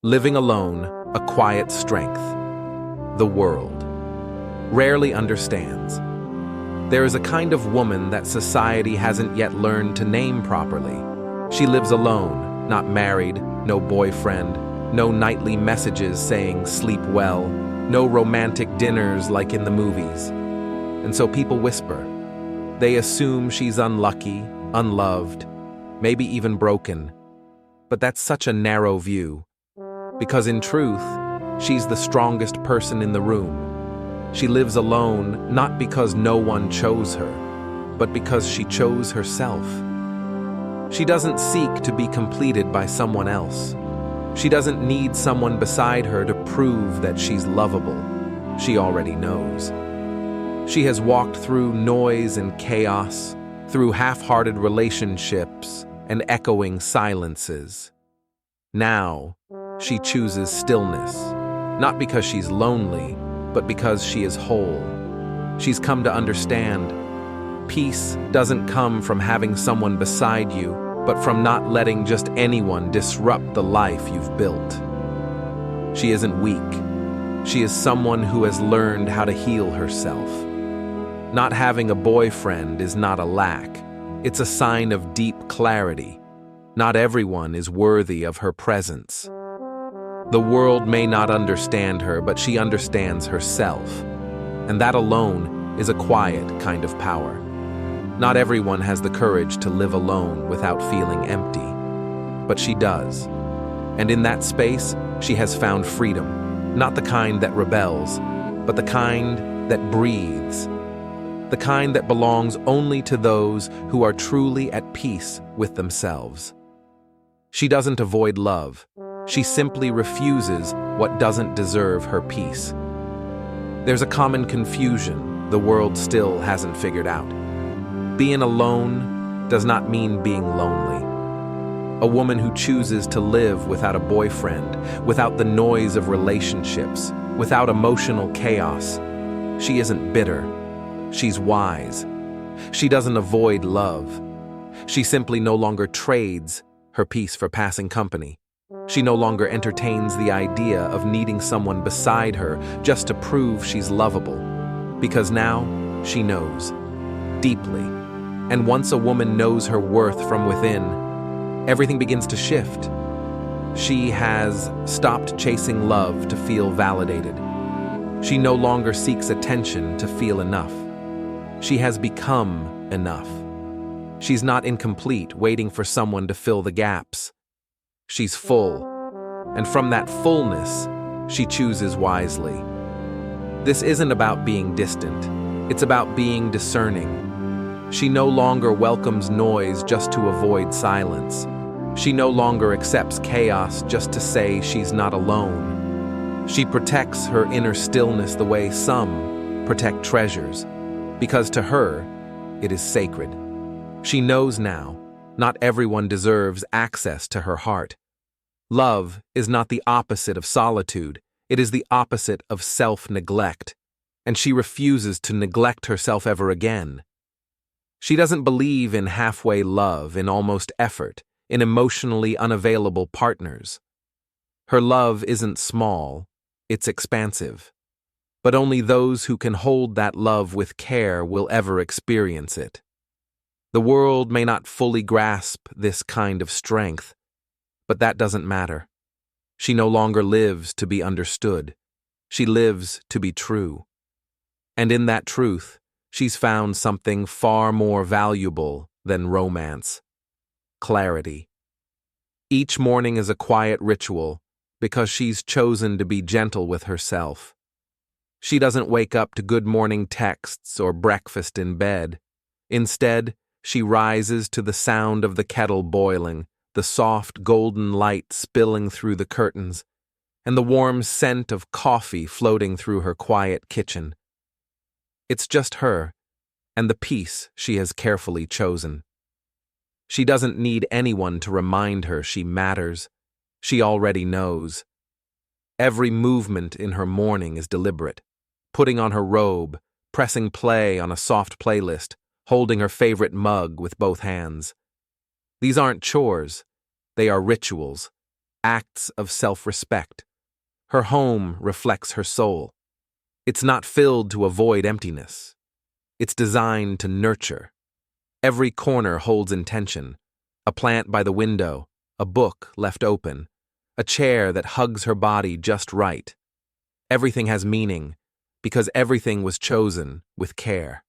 Living alone, a quiet strength. The world rarely understands. There is a kind of woman that society hasn't yet learned to name properly. She lives alone, not married, no boyfriend, no nightly messages saying sleep well, no romantic dinners like in the movies. And so people whisper. They assume she's unlucky, unloved, maybe even broken. But that's such a narrow view. Because in truth, she's the strongest person in the room. She lives alone not because no one chose her, but because she chose herself. She doesn't seek to be completed by someone else. She doesn't need someone beside her to prove that she's lovable. She already knows. She has walked through noise and chaos, through half-hearted relationships and echoing silences. Now, she chooses stillness, not because she's lonely, but because she is whole. She's come to understand. Peace doesn't come from having someone beside you, but from not letting just anyone disrupt the life you've built. She isn't weak. She is someone who has learned how to heal herself. Not having a boyfriend is not a lack. It's a sign of deep clarity. Not everyone is worthy of her presence. The world may not understand her, but she understands herself. And that alone is a quiet kind of power. Not everyone has the courage to live alone without feeling empty. But she does. And in that space, she has found freedom. Not the kind that rebels, but the kind that breathes. The kind that belongs only to those who are truly at peace with themselves. She doesn't avoid love. She simply refuses what doesn't deserve her peace. There's a common confusion the world still hasn't figured out. Being alone does not mean being lonely. A woman who chooses to live without a boyfriend, without the noise of relationships, without emotional chaos, she isn't bitter. She's wise. She doesn't avoid love. She simply no longer trades her peace for passing company. She no longer entertains the idea of needing someone beside her just to prove she's lovable. Because now she knows, deeply. And once a woman knows her worth from within, everything begins to shift. She has stopped chasing love to feel validated. She no longer seeks attention to feel enough. She has become enough. She's not incomplete, waiting for someone to fill the gaps. She's full, and from that fullness, she chooses wisely. This isn't about being distant. It's about being discerning. She no longer welcomes noise just to avoid silence. She no longer accepts chaos just to say she's not alone. She protects her inner stillness the way some protect treasures, because to her, it is sacred. She knows now, not everyone deserves access to her heart. Love is not the opposite of solitude, it is the opposite of self-neglect, and she refuses to neglect herself ever again. She doesn't believe in halfway love, in almost effort, in emotionally unavailable partners. Her love isn't small, it's expansive. But only those who can hold that love with care will ever experience it. The world may not fully grasp this kind of strength, but that doesn't matter. She no longer lives to be understood. She lives to be true. And in that truth, she's found something far more valuable than romance: clarity. Each morning is a quiet ritual because she's chosen to be gentle with herself. She doesn't wake up to good morning texts or breakfast in bed. Instead, she rises to the sound of the kettle boiling, the soft golden light spilling through the curtains, and the warm scent of coffee floating through her quiet kitchen. It's just her, and the peace she has carefully chosen. She doesn't need anyone to remind her she matters. She already knows. Every movement in her morning is deliberate. Putting on her robe, pressing play on a soft playlist, holding her favorite mug with both hands. These aren't chores, they are rituals, acts of self-respect. Her home reflects her soul. It's not filled to avoid emptiness. It's designed to nurture. Every corner holds intention. A plant by the window, a book left open, a chair that hugs her body just right. Everything has meaning because everything was chosen with care.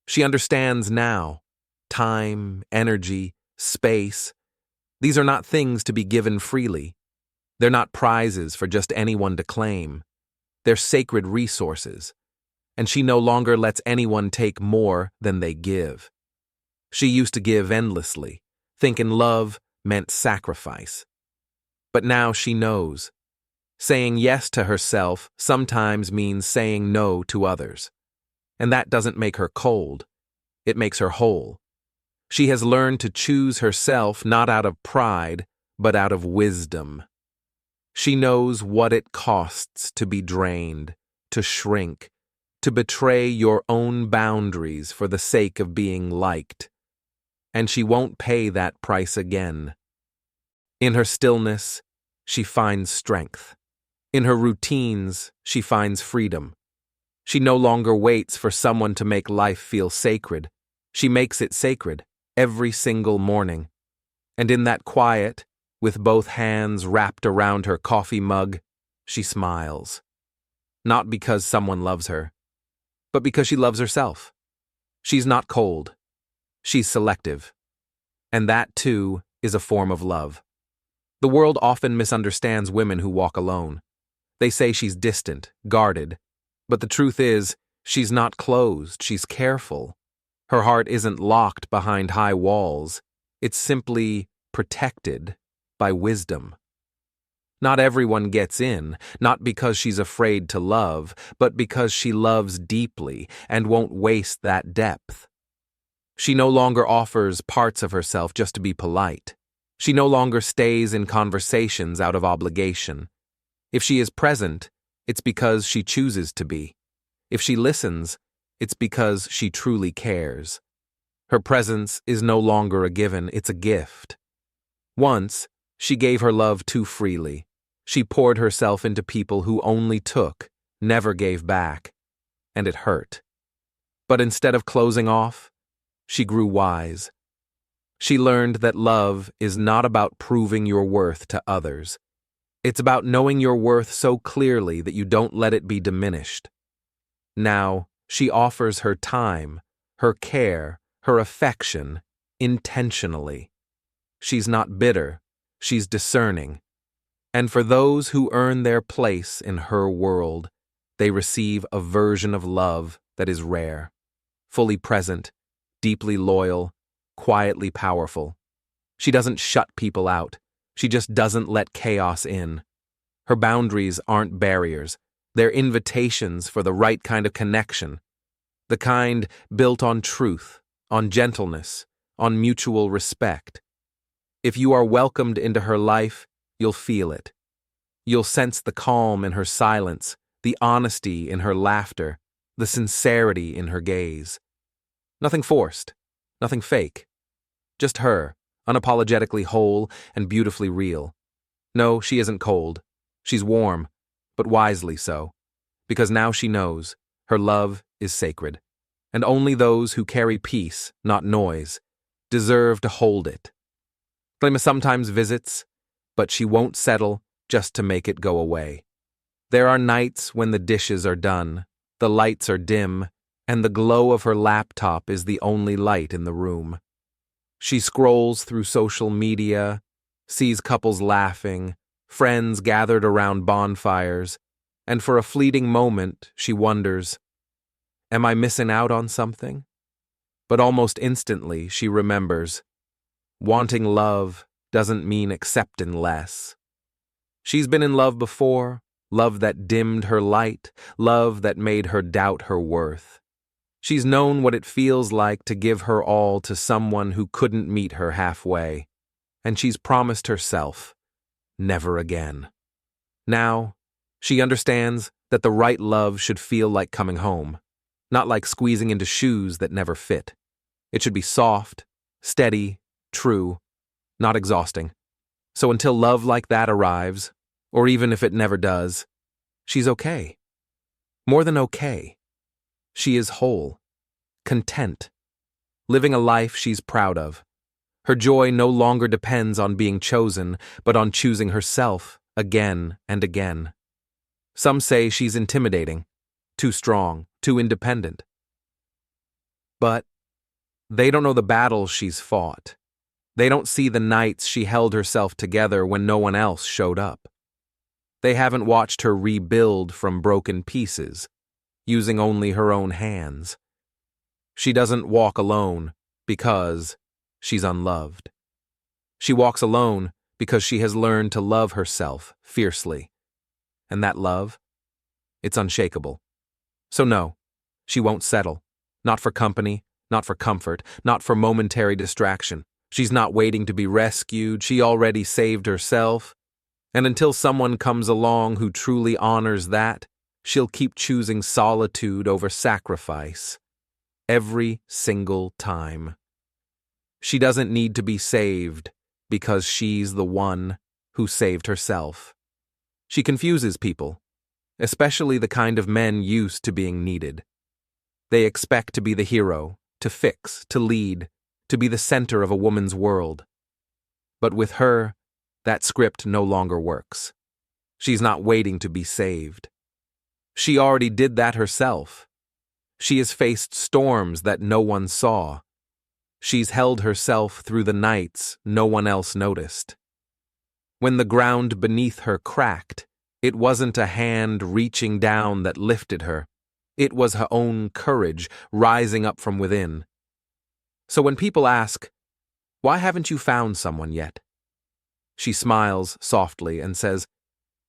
She understands now. Time, energy, space. These are not things to be given freely. They're not prizes for just anyone to claim. They're sacred resources, and she no longer lets anyone take more than they give. She used to give endlessly, thinking love meant sacrifice. But now she knows. Saying yes to herself sometimes means saying no to others. And that doesn't make her cold. It makes her whole. She has learned to choose herself not out of pride, but out of wisdom. She knows what it costs to be drained, to shrink, to betray your own boundaries for the sake of being liked. And she won't pay that price again. In her stillness, she finds strength. In her routines, she finds freedom. She no longer waits for someone to make life feel sacred. She makes it sacred every single morning. And in that quiet, with both hands wrapped around her coffee mug, she smiles. Not because someone loves her, but because she loves herself. She's not cold. She's selective. And that, too, is a form of love. The world often misunderstands women who walk alone. They say she's distant, guarded. But the truth is, she's not closed, she's careful. Her heart isn't locked behind high walls. It's simply protected by wisdom. Not everyone gets in, not because she's afraid to love, but because she loves deeply and won't waste that depth. She no longer offers parts of herself just to be polite. She no longer stays in conversations out of obligation. If she is present, it's because she chooses to be. If she listens, it's because she truly cares. Her presence is no longer a given, it's a gift. Once, she gave her love too freely. She poured herself into people who only took, never gave back, and it hurt. But instead of closing off, she grew wise. She learned that love is not about proving your worth to others. It's about knowing your worth so clearly that you don't let it be diminished. Now, she offers her time, her care, her affection, intentionally. She's not bitter, she's discerning. And for those who earn their place in her world, they receive a version of love that is rare, fully present, deeply loyal, quietly powerful. She doesn't shut people out. She just doesn't let chaos in. Her boundaries aren't barriers. They're invitations for the right kind of connection. The kind built on truth, on gentleness, on mutual respect. If you are welcomed into her life, you'll feel it. You'll sense the calm in her silence, the honesty in her laughter, the sincerity in her gaze. Nothing forced, nothing fake. Just her, unapologetically whole and beautifully real. No, she isn't cold. She's warm, but wisely so. Because now she knows her love is sacred. And only those who carry peace, not noise, deserve to hold it. Klima sometimes visits, but she won't settle just to make it go away. There are nights when the dishes are done, the lights are dim, and the glow of her laptop is the only light in the room. She scrolls through social media, sees couples laughing, friends gathered around bonfires, and for a fleeting moment she wonders, am I missing out on something? But almost instantly she remembers, wanting love doesn't mean accepting less. She's been in love before, love that dimmed her light, love that made her doubt her worth. She's known what it feels like to give her all to someone who couldn't meet her halfway, and she's promised herself, never again. Now, she understands that the right love should feel like coming home, not like squeezing into shoes that never fit. It should be soft, steady, true, not exhausting. So until love like that arrives, or even if it never does, she's okay. More than okay. She is whole, content, living a life she's proud of. Her joy no longer depends on being chosen, but on choosing herself again and again. Some say she's intimidating, too strong, too independent. But they don't know the battles she's fought. They don't see the nights she held herself together when no one else showed up. They haven't watched her rebuild from broken pieces, using only her own hands. She doesn't walk alone because she's unloved. She walks alone because she has learned to love herself fiercely. And that love, it's unshakable. So no, she won't settle. Not for company, not for comfort, not for momentary distraction. She's not waiting to be rescued. She already saved herself. And until someone comes along who truly honors that, she'll keep choosing solitude over sacrifice. Every single time. She doesn't need to be saved because she's the one who saved herself. She confuses people, especially the kind of men used to being needed. They expect to be the hero, to fix, to lead, to be the center of a woman's world. But with her, that script no longer works. She's not waiting to be saved. She already did that herself. She has faced storms that no one saw. She's held herself through the nights no one else noticed. When the ground beneath her cracked, it wasn't a hand reaching down that lifted her. It was her own courage rising up from within. So when people ask, "Why haven't you found someone yet?" she smiles softly and says,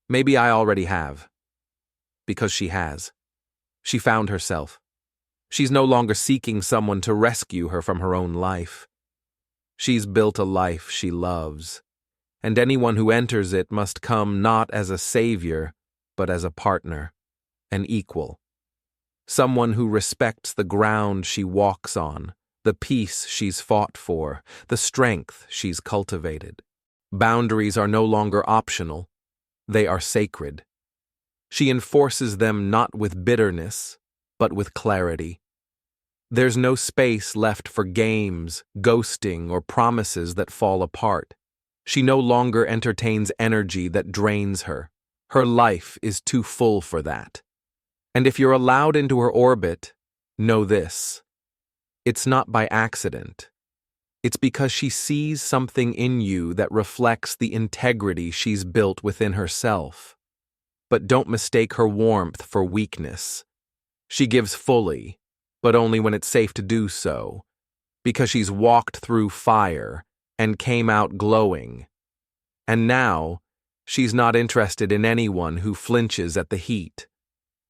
"Maybe I already have." Because she has. She found herself. She's no longer seeking someone to rescue her from her own life. She's built a life she loves, and anyone who enters it must come not as a savior, but as a partner, an equal. Someone who respects the ground she walks on, the peace she's fought for, the strength she's cultivated. Boundaries are no longer optional, they are sacred. She enforces them not with bitterness, but with clarity. There's no space left for games, ghosting, or promises that fall apart. She no longer entertains energy that drains her. Her life is too full for that. And if you're allowed into her orbit, know this. It's not by accident. It's because she sees something in you that reflects the integrity she's built within herself. But don't mistake her warmth for weakness. She gives fully, but only when it's safe to do so, because she's walked through fire and came out glowing. And now, she's not interested in anyone who flinches at the heat.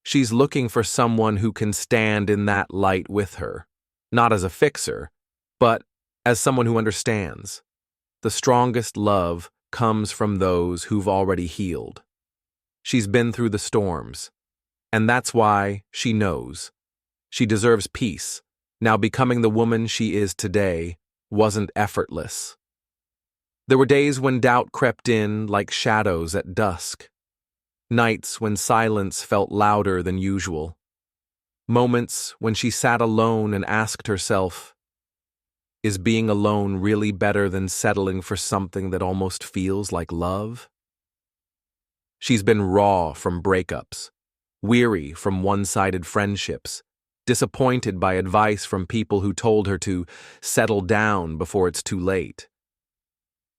She's looking for someone who can stand in that light with her, not as a fixer, but as someone who understands. The strongest love comes from those who've already healed. She's been through the storms, and that's why she knows. She deserves peace. Now becoming the woman she is today wasn't effortless. There were days when doubt crept in like shadows at dusk. Nights when silence felt louder than usual. Moments when she sat alone and asked herself, is being alone really better than settling for something that almost feels like love? She's been raw from breakups, weary from one-sided friendships, disappointed by advice from people who told her to settle down before it's too late.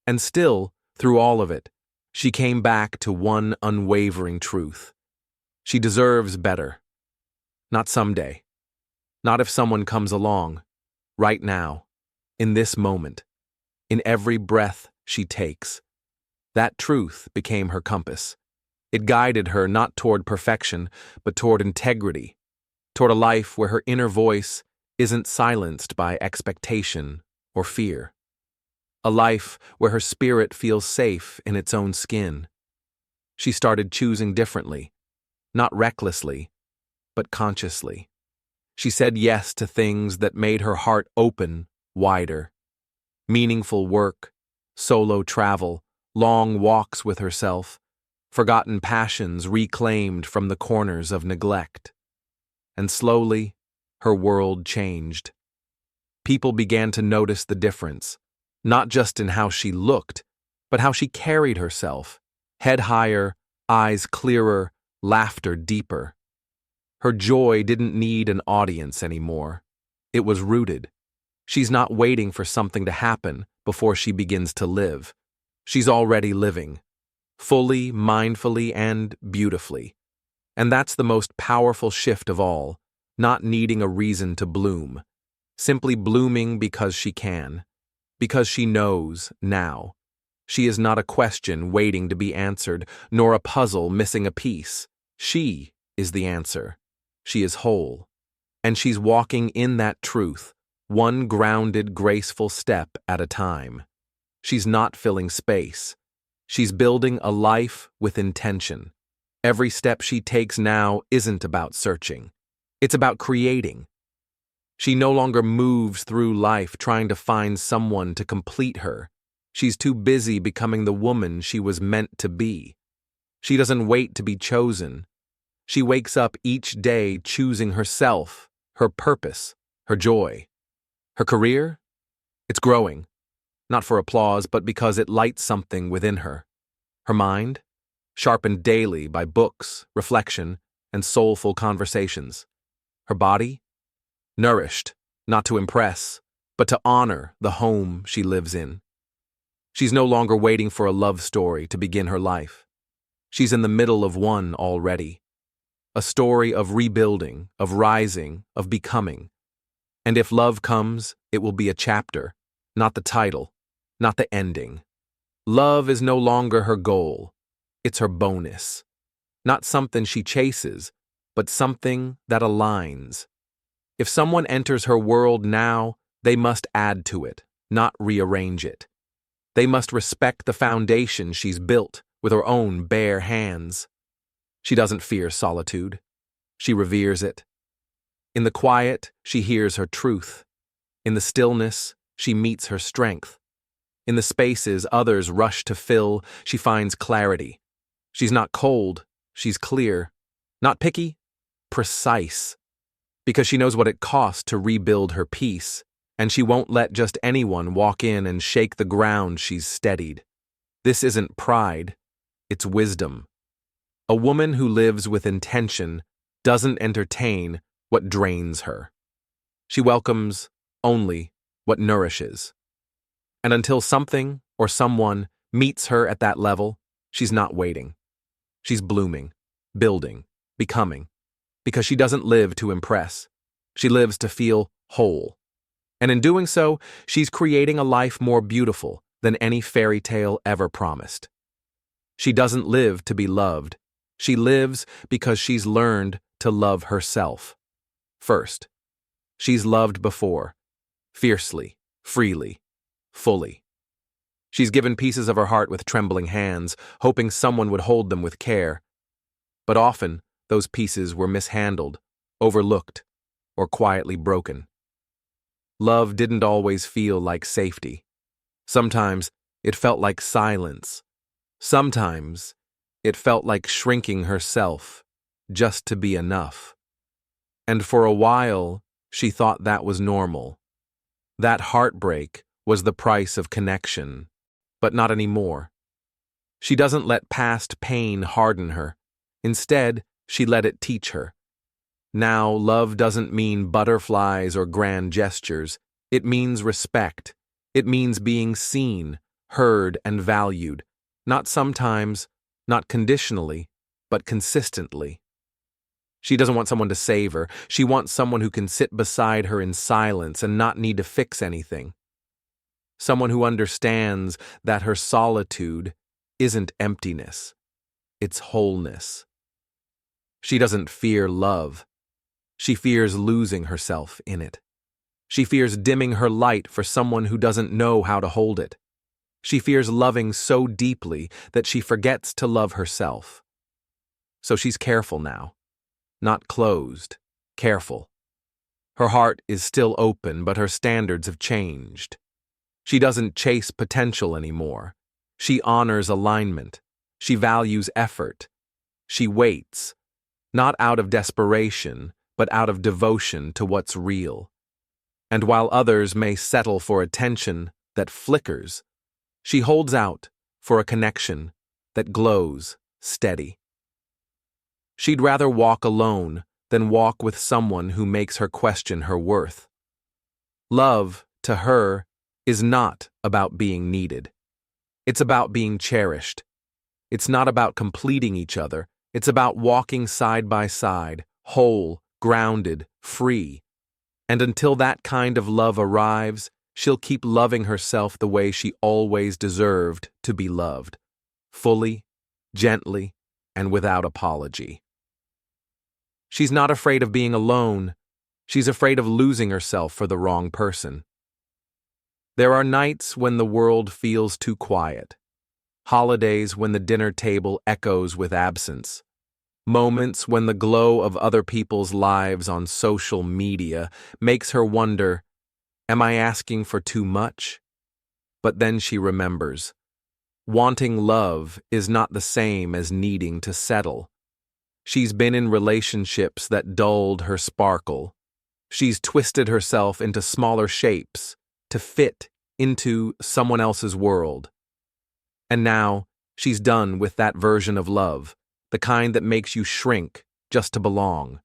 And still, through all of it, she came back to one unwavering truth. She deserves better. Not someday. Not if someone comes along. Right now. In this moment. In every breath she takes. That truth became her compass. It guided her not toward perfection, but toward integrity. Toward a life where her inner voice isn't silenced by expectation or fear. A life where her spirit feels safe in its own skin. She started choosing differently, not recklessly, but consciously. She said yes to things that made her heart open wider. Meaningful work, solo travel, long walks with herself, forgotten passions reclaimed from the corners of neglect. And slowly, her world changed. People began to notice the difference, not just in how she looked, but how she carried herself, head higher, eyes clearer, laughter deeper. Her joy didn't need an audience anymore. It was rooted. She's not waiting for something to happen before she begins to live. She's already living, fully, mindfully, and beautifully. And that's the most powerful shift of all, not needing a reason to bloom, simply blooming because she can, because she knows now. She is not a question waiting to be answered, nor a puzzle missing a piece. She is the answer. She is whole. And she's walking in that truth, one grounded, graceful step at a time. She's not filling space. She's building a life with intention. Every step she takes now isn't about searching. It's about creating. She no longer moves through life trying to find someone to complete her. She's too busy becoming the woman she was meant to be. She doesn't wait to be chosen. She wakes up each day choosing herself, her purpose, her joy. Her career? It's growing. Not for applause, but because it lights something within her. Her mind? Sharpened daily by books, reflection, and soulful conversations. Her body? Nourished, not to impress, but to honor the home she lives in. She's no longer waiting for a love story to begin her life. She's in the middle of one already. A story of rebuilding, of rising, of becoming. And if love comes, it will be a chapter, not the title, not the ending. Love is no longer her goal. It's her bonus. Not something she chases, but something that aligns. If someone enters her world now, they must add to it, not rearrange it. They must respect the foundation she's built with her own bare hands. She doesn't fear solitude. She reveres it. In the quiet, she hears her truth. In the stillness, she meets her strength. In the spaces others rush to fill, she finds clarity. She's not cold, she's clear. Not picky, precise. Because she knows what it costs to rebuild her peace, and she won't let just anyone walk in and shake the ground she's steadied. This isn't pride, it's wisdom. A woman who lives with intention doesn't entertain what drains her. She welcomes only what nourishes. And until something or someone meets her at that level, she's not waiting. She's blooming, building, becoming, because she doesn't live to impress. She lives to feel whole. And in doing so, she's creating a life more beautiful than any fairy tale ever promised. She doesn't live to be loved. She lives because she's learned to love herself. First, she's loved before, fiercely, freely, fully. She's given pieces of her heart with trembling hands, hoping someone would hold them with care. But often, those pieces were mishandled, overlooked, or quietly broken. Love didn't always feel like safety. Sometimes it felt like silence. Sometimes it felt like shrinking herself just to be enough. And for a while, she thought that was normal. That heartbreak was the price of connection, but not anymore. She doesn't let past pain harden her. Instead, she let it teach her. Now, love doesn't mean butterflies or grand gestures. It means respect. It means being seen, heard, and valued. Not sometimes, not conditionally, but consistently. She doesn't want someone to save her. She wants someone who can sit beside her in silence and not need to fix anything. Someone who understands that her solitude isn't emptiness. It's wholeness. She doesn't fear love. She fears losing herself in it. She fears dimming her light for someone who doesn't know how to hold it. She fears loving so deeply that she forgets to love herself. So she's careful now. Not closed, careful. Her heart is still open, but her standards have changed. She doesn't chase potential anymore. She honors alignment. She values effort. She waits, not out of desperation, but out of devotion to what's real. And while others may settle for attention that flickers, she holds out for a connection that glows steady. She'd rather walk alone than walk with someone who makes her question her worth. Love, to her, is not about being needed. It's about being cherished. It's not about completing each other. It's about walking side by side, whole, grounded, free. And until that kind of love arrives, she'll keep loving herself the way she always deserved to be loved, fully, gently, and without apology. She's not afraid of being alone. She's afraid of losing herself for the wrong person. There are nights when the world feels too quiet, holidays when the dinner table echoes with absence, moments when the glow of other people's lives on social media makes her wonder, am I asking for too much? But then she remembers, wanting love is not the same as needing to settle. She's been in relationships that dulled her sparkle. She's twisted herself into smaller shapes to fit into someone else's world. And now she's done with that version of love, the kind that makes you shrink just to belong.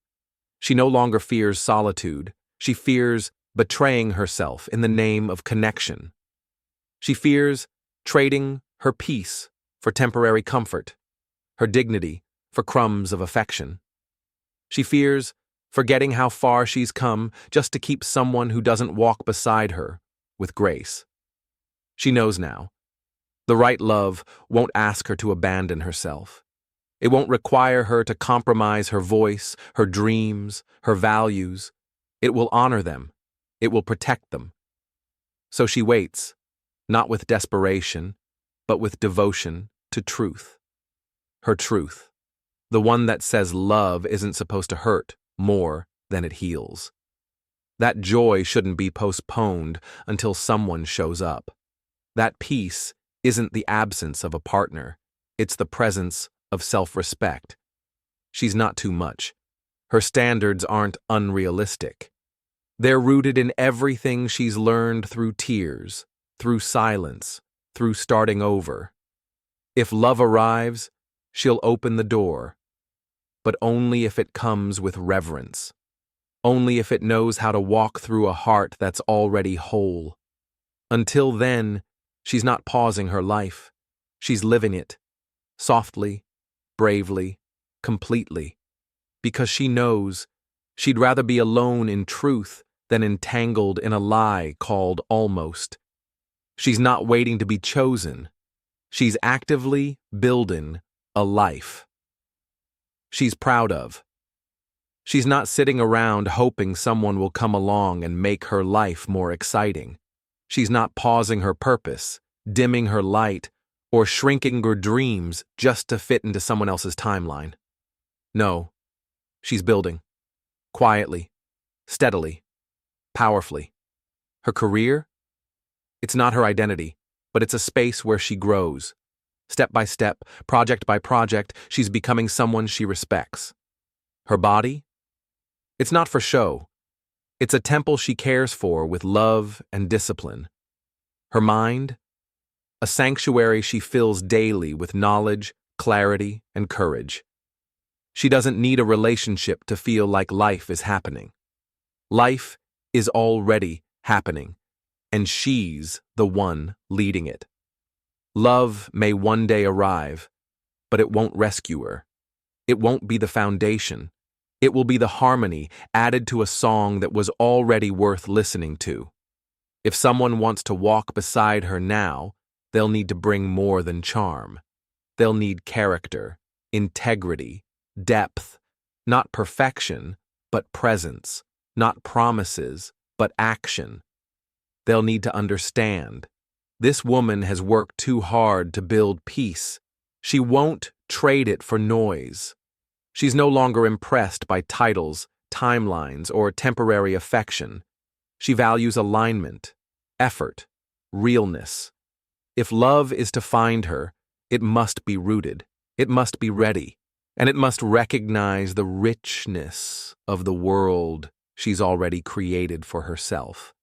She no longer fears solitude. She fears betraying herself in the name of connection. She fears trading her peace for temporary comfort, her dignity for crumbs of affection. She fears forgetting how far she's come just to keep someone who doesn't walk beside her with grace. She knows now. The right love won't ask her to abandon herself. It won't require her to compromise her voice, her dreams, her values. It will honor them. It will protect them. So she waits, not with desperation, but with devotion to truth. Her truth. The one that says love isn't supposed to hurt more than it heals. That joy shouldn't be postponed until someone shows up. That peace isn't the absence of a partner. It's the presence of self-respect. She's not too much. Her standards aren't unrealistic. They're rooted in everything she's learned through tears, through silence, through starting over. If love arrives, she'll open the door, but only if it comes with reverence. Only if it knows how to walk through a heart that's already whole. Until then, she's not pausing her life. She's living it, softly, bravely, completely, because she knows she'd rather be alone in truth than entangled in a lie called almost. She's not waiting to be chosen. She's actively building a life she's proud of. She's not sitting around hoping someone will come along and make her life more exciting. She's not pausing her purpose, dimming her light, or shrinking her dreams just to fit into someone else's timeline. No, she's building. Quietly, steadily, powerfully. Her career? It's not her identity, but it's a space where she grows. Step by step, project by project, she's becoming someone she respects. Her body? It's not for show. It's a temple she cares for with love and discipline. Her mind? A sanctuary she fills daily with knowledge, clarity, and courage. She doesn't need a relationship to feel like life is happening. Life is already happening, and she's the one leading it. Love may one day arrive, but it won't rescue her. It won't be the foundation. It will be the harmony added to a song that was already worth listening to. If someone wants to walk beside her now, they'll need to bring more than charm. They'll need character, integrity, depth, not perfection, but presence, not promises, but action. They'll need to understand. This woman has worked too hard to build peace. She won't trade it for noise. She's no longer impressed by titles, timelines, or temporary affection. She values alignment, effort, realness. If love is to find her, it must be rooted, it must be ready, and it must recognize the richness of the world she's already created for herself.